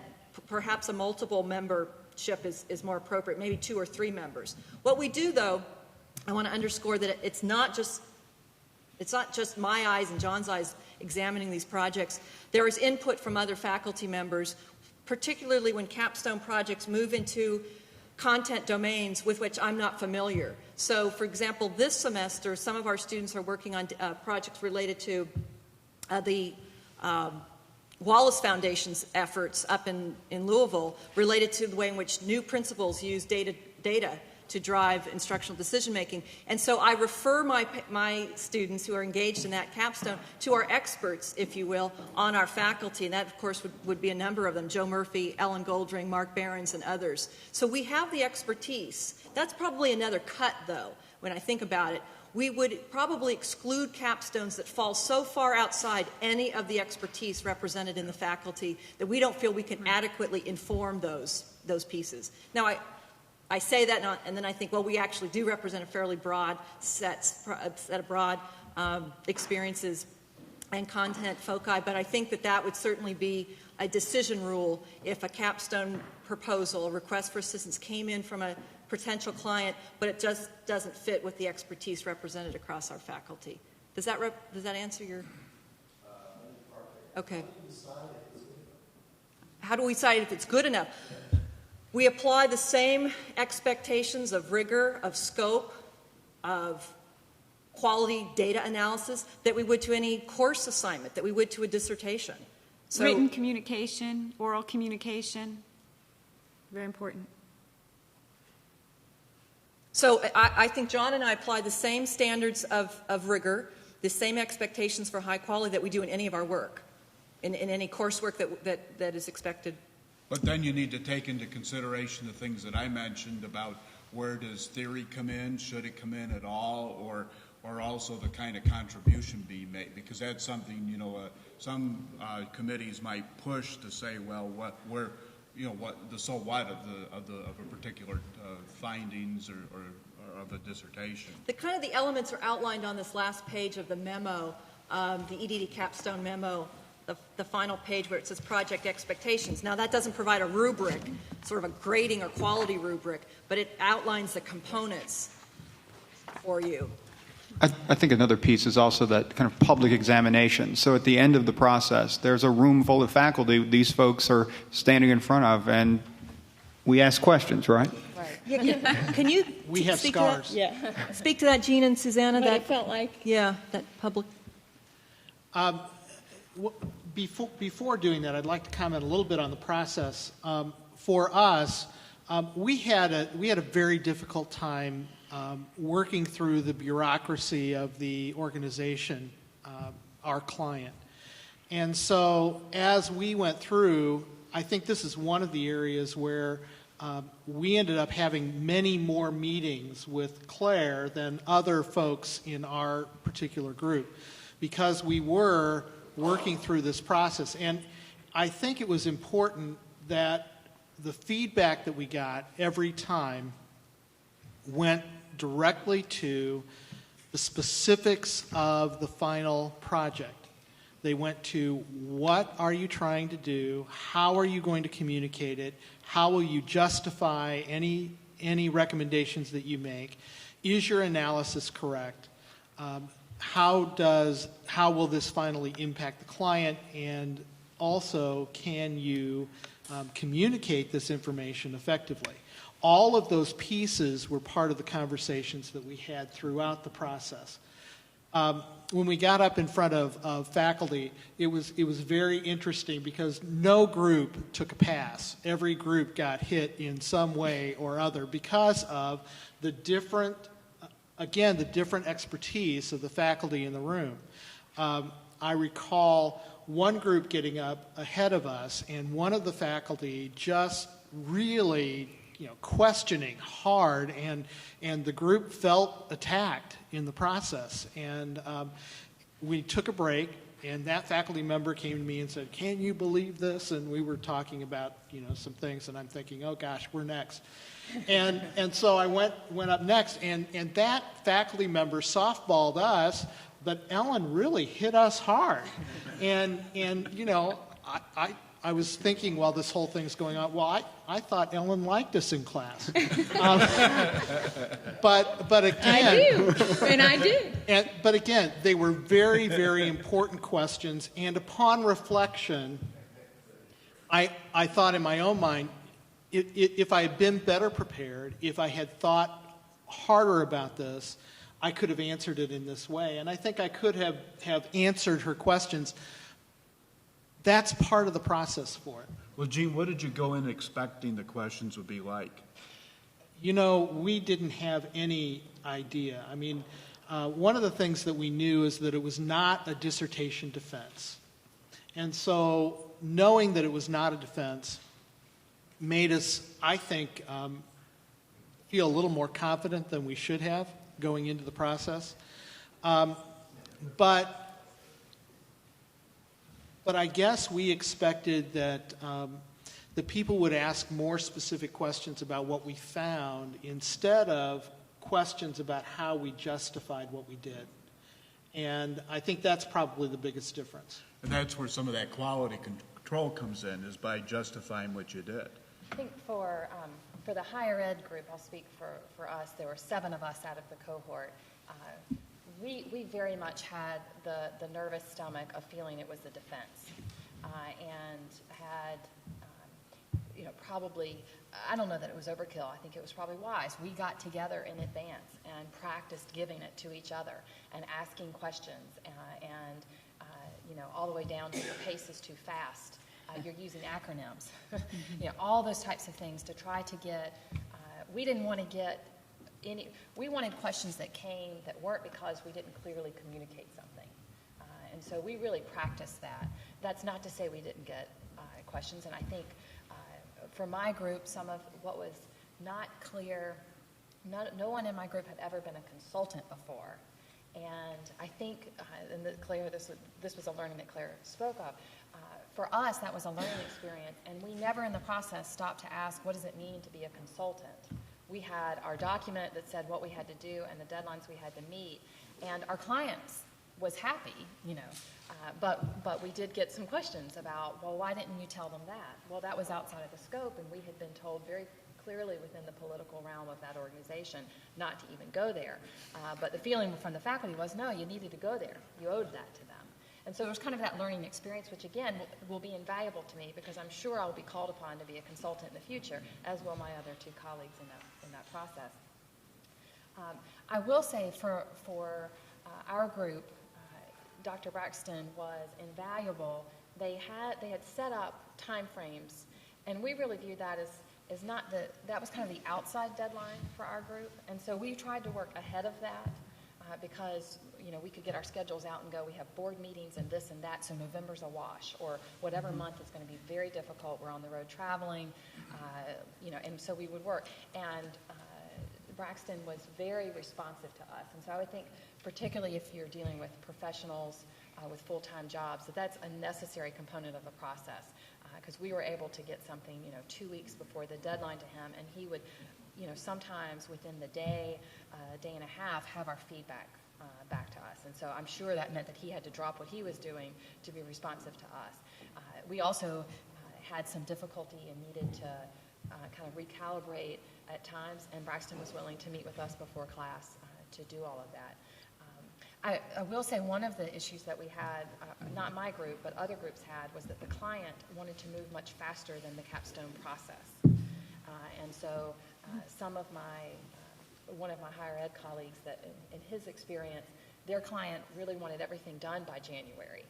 perhaps a multiple membership is more appropriate, maybe 2 or 3 members. What we do, though, I want to underscore that it's not just my eyes and John's eyes examining these projects. There is input from other faculty members, particularly when capstone projects move into content domains with which I'm not familiar. So, for example, this semester, some of our students are working on projects related to the Wallace Foundation's efforts up in Louisville, related to the way in which new principals use data to drive instructional decision-making. And so I refer my students who are engaged in that capstone to our experts, if you will, on our faculty. And that, of course, would be a number of them: Joe Murphy, Ellen Goldring, Mark Behrens, and others. So we have the expertise. That's probably another cut, though, when I think about it. We would probably exclude capstones that fall so far outside any of the expertise represented in the faculty that we don't feel we can adequately inform those pieces. Now, I say that, and then I think, well, we actually do represent a fairly broad set of broad experiences and content foci, but I think that would certainly be a decision rule if a capstone proposal, a request for assistance, came in from a potential client, but it just doesn't fit with the expertise represented across our faculty. Does that answer your? Okay. How do we decide if it's good enough? We apply the same expectations of rigor, of scope, of quality data analysis that we would to any course assignment, that we would to a dissertation. So, written communication, oral communication, very important. So I think John and I apply the same standards of rigor, the same expectations for high quality that we do in any of our work, in any coursework that is expected. But then you need to take into consideration the things that I mentioned about where does theory come in, should it come in at all, or also the kind of contribution be made, because that's something, some committees might push to say, well, what the so what of a particular findings or of a dissertation. The elements are outlined on this last page of the memo, the EDD capstone memo. The final page where it says project expectations. Now, that doesn't provide a rubric, sort of a grading or quality rubric, but it outlines the components for you. I think another piece is also that kind of public examination. So at the end of the process, there's a room full of faculty these folks are standing in front of, and we ask questions, right? Right. Yeah, can you we have speak scars. To that? Yeah. Speak to that, Jean and Susanna. What it felt like. Yeah, that public. Before doing that, I'd like to comment a little bit on the process. For us, we had a very difficult time working through the bureaucracy of the organization our client. And so as we went through, I think this is one of the areas where we ended up having many more meetings with Claire than other folks in our particular group, because we were working through this process. And I think it was important that the feedback that we got every time went directly to the specifics of the final project. They went to, what are you trying to do? How are you going to communicate it? How will you justify any recommendations that you make? Is your analysis correct? How will this finally impact the client? And also, can you communicate this information effectively? All of those pieces were part of the conversations that we had throughout the process. When we got up in front of faculty, it was very interesting because no group took a pass. Every group got hit in some way or other because of the different expertise of the faculty in the room. I recall one group getting up ahead of us, and one of the faculty just really questioning hard, and the group felt attacked in the process. And we took a break, and that faculty member came to me and said, "Can you believe this?" And we were talking about some things, and I'm thinking, oh gosh, we're next. And so I went up next, and that faculty member softballed us, but Ellen really hit us hard. And I was thinking while this whole thing's going on, well, I thought Ellen liked us in class. But again... I do. But again, they were very, very important questions. And upon reflection, I thought in my own mind, if I had been better prepared, if I had thought harder about this, I could have answered it in this way. And I think I could have answered her questions. That's part of the process for it. Well, Gene, what did you go in expecting the questions would be like? We didn't have any idea. I mean, one of the things that we knew is that it was not a dissertation defense. And so knowing that it was not a defense made us, I think, feel a little more confident than we should have going into the process. But I guess we expected that the people would ask more specific questions about what we found instead of questions about how we justified what we did. And I think that's probably the biggest difference. And that's where some of that quality control comes in, is by justifying what you did. I think for the higher ed group, I'll speak for us, there were 7 of us out of the cohort. We very much had the nervous stomach of feeling it was the defense, and had, probably, I don't know that it was overkill. I think it was probably wise. We got together in advance and practiced giving it to each other and asking questions, and all the way down to your pace is too fast. You're using acronyms, all those types of things to try to get. We didn't want to get. We wanted questions that came that weren't because we didn't clearly communicate something. And so we really practiced that. That's not to say we didn't get questions. And I think for my group, some of what was not clear, no one in my group had ever been a consultant before. And I think, and Claire, this was a learning that Claire spoke of. For us, that was a learning experience. And we never in the process stopped to ask, what does it mean to be a consultant? We had our document that said what we had to do and the deadlines we had to meet, and our clients was happy, but we did get some questions about, well, why didn't you tell them that? Well, that was outside of the scope, and we had been told very clearly within the political realm of that organization not to even go there. But the feeling from the faculty was, no, you needed to go there. You owed that to them. And so it was kind of that learning experience, which again will be invaluable to me because I'm sure I'll be called upon to be a consultant in the future, as will my other 2 colleagues in that process. I will say for our group, Dr. Braxton was invaluable. They had set up time frames, and we really viewed that as not that was kind of the outside deadline for our group, and so we tried to work ahead of that because we could get our schedules out and go, we have board meetings and this and that, so November's a wash, or whatever month is going to be very difficult. We're on the road traveling, and so we would work. And Braxton was very responsive to us. And so I would think, particularly if you're dealing with professionals with full-time jobs, that's a necessary component of the process, because we were able to get something, 2 weeks before the deadline to him, and he would, sometimes within the day, day and a half, have our feedback back to us. And so I'm sure that meant that he had to drop what he was doing to be responsive to us. We also had some difficulty and needed to kind of recalibrate at times, and Braxton was willing to meet with us before class to do all of that. I will say one of the issues that we had, not my group, but other groups had, was that the client wanted to move much faster than the capstone process. And so some of one of my higher ed colleagues, that in his experience, their client really wanted everything done by January.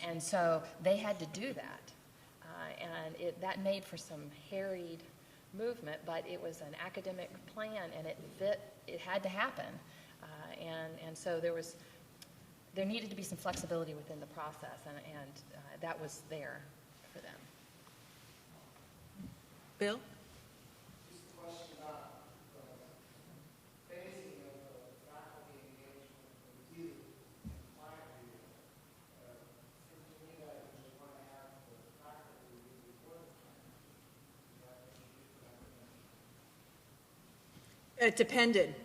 And so they had to do that. And that made for some harried movement, but it was an academic plan, and it had to happen. And so there needed to be some flexibility within the process, and that was there for them. Bill? Just a question about the phasing of the faculty engagement with you and client review. Seems to me that you just want to have the faculty review before the client review. It depended.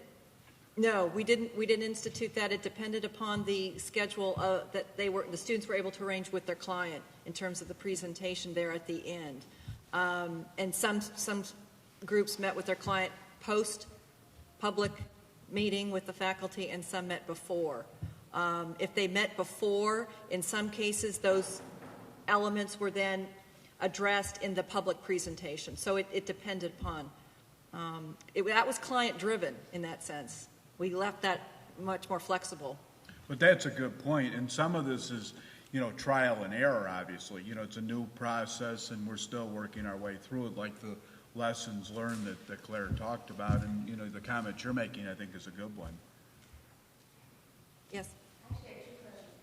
No, we didn't institute that. It depended upon the schedule that the students were able to arrange with their client in terms of the presentation there at the end. And some groups met with their client post public meeting with the faculty, and some met before. If they met before, in some cases those elements were then addressed in the public presentation. So it depended upon. That was client driven in that sense. We left that much more flexible. But that's a good point, and some of this is, trial and error, obviously. It's a new process, and we're still working our way through it, like the lessons learned that Claire talked about, and, the comment you're making, I think, is a good one. Yes? Actually, I have two questions.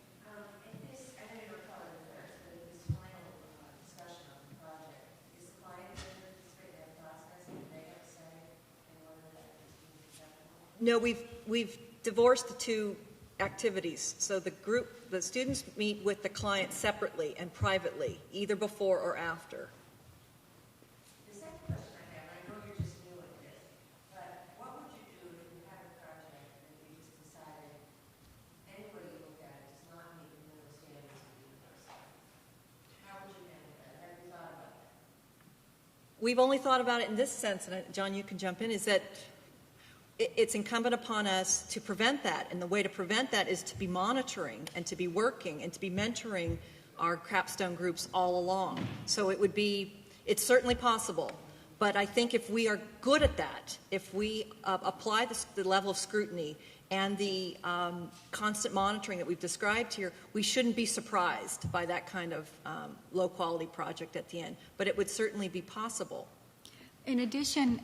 In this, I know you don't call it a first, but in this final discussion on the project, is the client going to participate in that process, and they have a say in whether that is being acceptable? No, we've divorced the two activities. So the students meet with the client separately and privately, either before or after. The second question I have, I know you're just new at this, but what would you do if you had a project and you just decided anybody you look at it does not meet the minimum standards of the university? How would you handle that? Have you thought about that? We've only thought about it in this sense, and John, you can jump in, is that it's incumbent upon us to prevent that, and the way to prevent that is to be monitoring and to be working and to be mentoring our capstone groups all along. So it's certainly possible, but I think if we are good at that, if we apply the level of scrutiny and the constant monitoring that we've described here, we shouldn't be surprised by that kind of low-quality project at the end, but it would certainly be possible. In addition,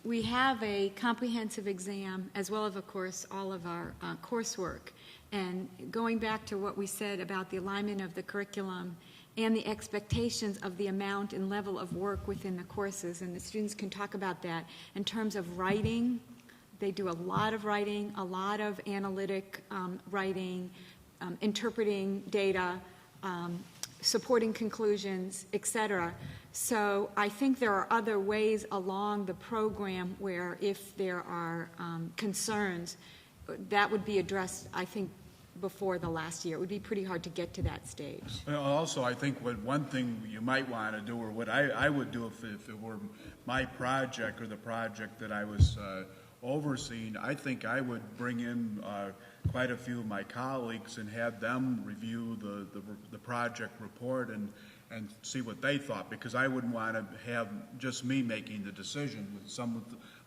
we have a comprehensive exam as well as, of course, all of our coursework. And going back to what we said about the alignment of the curriculum and the expectations of the amount and level of work within the courses, and the students can talk about that in terms of writing. They do a lot of writing, a lot of analytic writing, interpreting data, supporting conclusions, etc. So I think there are other ways along the program where if there are concerns, that would be addressed, I think, before the last year. It would be pretty hard to get to that stage. Also, I think one thing you might want to do, or what I would do if it were my project or the project that I was overseeing, I think I would bring in quite a few of my colleagues and have them review the project report and see what they thought, because I wouldn't want to have just me making the decision.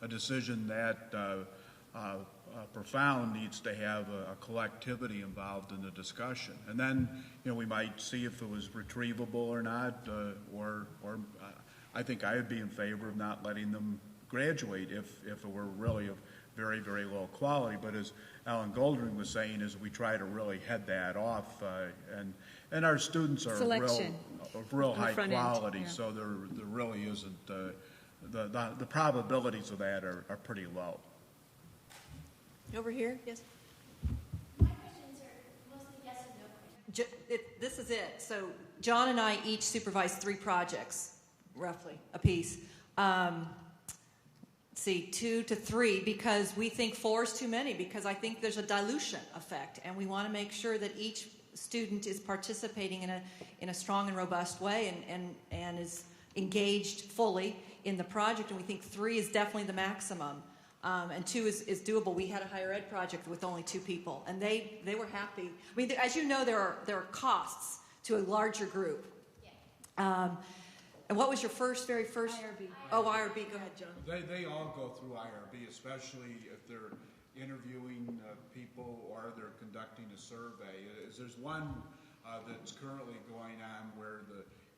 A decision that profound needs to have a collectivity involved in the discussion, and then we might see if it was retrievable or not, or I think I would be in favor of not letting them graduate if it were really very, very low quality. But as Alan Goldring was saying, is we try to really head that off, and our students are Selection. real On the high front end, quality, yeah. so there really isn't, the probabilities of that are pretty low. Over here, yes? My questions are mostly yes and no questions. This is it. So John and I each supervise 3 projects, roughly, apiece. See, 2 to 3, because we think 4 is too many, because I think there's a dilution effect, and we want to make sure that each student is participating in a strong and robust way and is engaged fully in the project, and we think 3 is definitely the maximum. And 2 is doable. We had a higher ed project with only 2 people, and they were happy. I mean, as you know, there are costs to a larger group. Yeah. And what was your very first? IRB. Oh, IRB. Go ahead, John. They all go through IRB, especially if they're interviewing people or they're conducting a survey. There's one that's currently going on where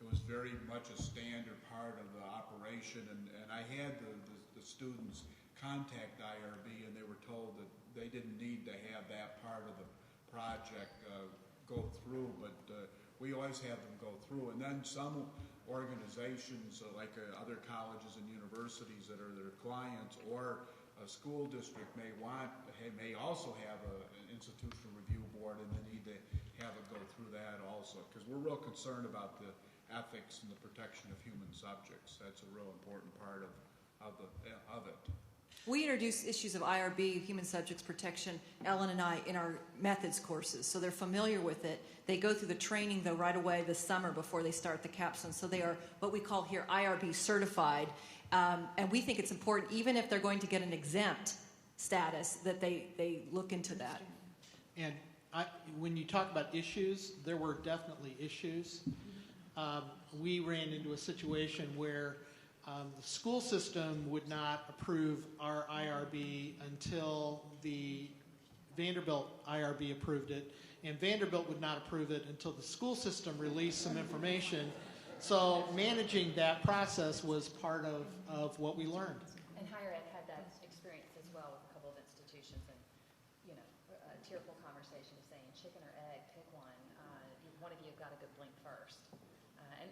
it was very much a standard part of the operation, and I had the students contact IRB, and they were told that they didn't need to have that part of the project go through, but we always have them go through. And then some organizations, like other colleges and universities that are their clients, or a school district may also have an institutional review board, and they need to have it go through that also, because we're real concerned about the ethics and the protection of human subjects. That's a real important part of it. We introduce issues of IRB, human subjects protection, Ellen and I, in our methods courses, so they're familiar with it. They go through the training, though, right away this summer before they start the capstone, so they are what we call here IRB certified, and we think it's important, even if they're going to get an exempt status, that they look into that. And when you talk about issues, there were definitely issues. We ran into a situation where the school system would not approve our IRB until the Vanderbilt IRB approved it, and Vanderbilt would not approve it until the school system released some information. So managing that process was part of what we learned. And higher ed had that experience as well with a couple of institutions, and a tearful conversation of saying chicken or egg, pick one. One of you got a good blink first,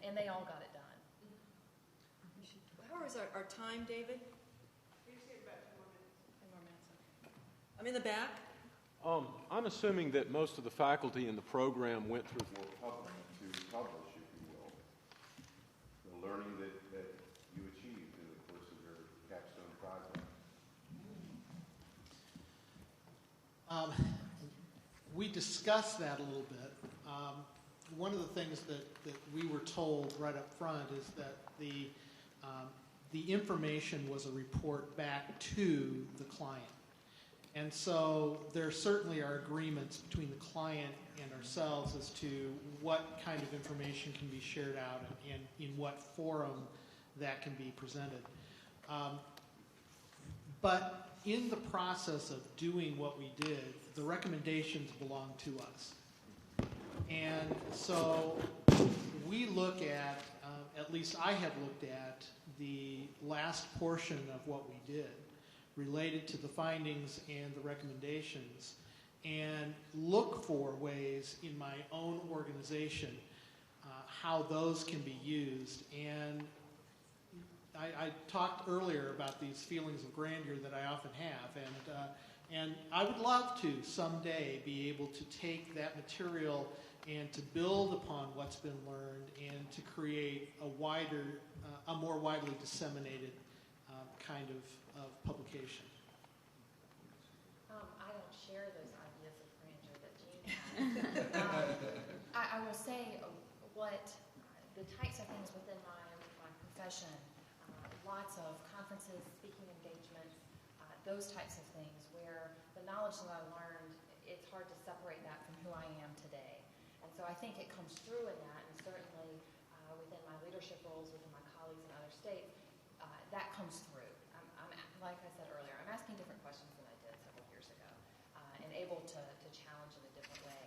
and they all got it done. How is our time, David? We just need about 2 more minutes. 10 more minutes, okay. I'm in the back. I'm assuming that most of the faculty in the program went through to publish, if you will, the learning that you achieved in the course of your capstone project. We discussed that a little bit. One of the things that we were told right up front is that the information was a report back to the client. And so there certainly are agreements between the client and ourselves as to what kind of information can be shared out and in what forum that can be presented. But in the process of doing what we did, the recommendations belong to us. And so we look at least I have looked at the last portion of what we did related to the findings and the recommendations, and look for ways in my own organization how those can be used. And I talked earlier about these feelings of grandeur that I often have, and I would love to someday be able to take that material and to build upon what's been learned and to create a more widely disseminated kind of publication. I don't share those ideas of grandeur that Gene has. I will say what the types of things within my profession, lots of conferences, speaking engagements, those types of things where the knowledge that I learned, it's hard to separate that from who I am today. And so I think it comes through in that, and certainly within my leadership roles, within my colleagues in other states, that comes through. I'm, like I said earlier, I'm asking different questions than I did several years ago, and able to challenge in a different way.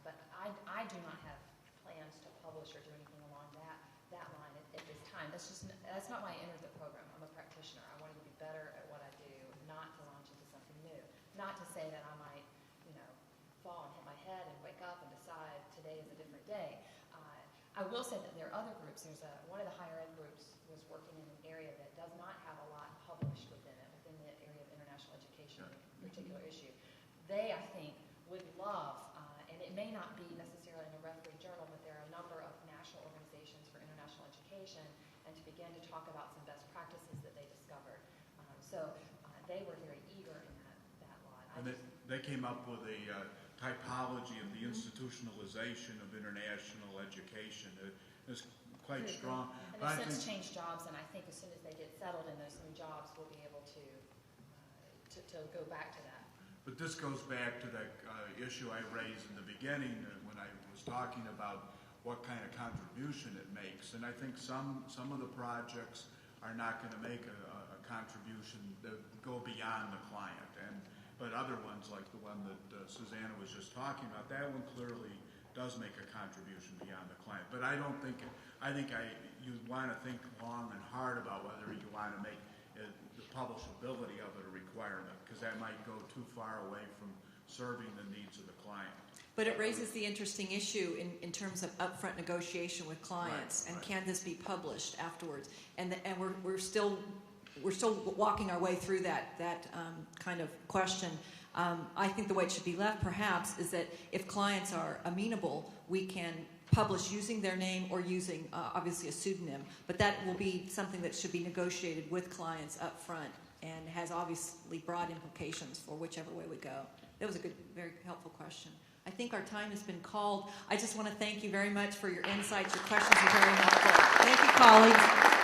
But I do not have plans to publish or do anything along that line at this time. That's not why I entered the program. I'm a practitioner. I wanted to be better at what I do, not to launch into new. Not to say that I might, fall and hit my head and wake up and decide today is a different day. I will say that there are other groups. There's one of the higher ed groups was working in an area that does not have a lot published within it, within the area of international education, a particular issue. They, I think, would love, and it may not be necessarily in a referee journal, but there are a number of national organizations for international education, and to begin to talk about some best practices that they discovered. So they were very eager in that lot. And they came up with a typology of the institutionalization of international education. It's quite strong. And they've since changed jobs, and I think as soon as they get settled in those new jobs, we'll be able to go back to that. But this goes back to that issue I raised in the beginning when I was talking about what kind of contribution it makes. And I think some of the projects are not going to make a contribution that go beyond the client. But other ones, like the one that Susanna was just talking about, that one clearly does make a contribution beyond the client. But I don't think, you want to think long and hard about whether you want to make the publishability of it a requirement, because that might go too far away from serving the needs of the client. But it raises the interesting issue in terms of upfront negotiation with clients, Right. Can this be published afterwards? And we're still walking our way through that kind of question. I think the way it should be left, perhaps, is that if clients are amenable, we can publish using their name or using, obviously, a pseudonym. But that will be something that should be negotiated with clients up front and has obviously broad implications for whichever way we go. That was a good, very helpful question. I think our time has been called. I just want to thank you very much for your insights. Your questions are very helpful. Thank you, colleagues.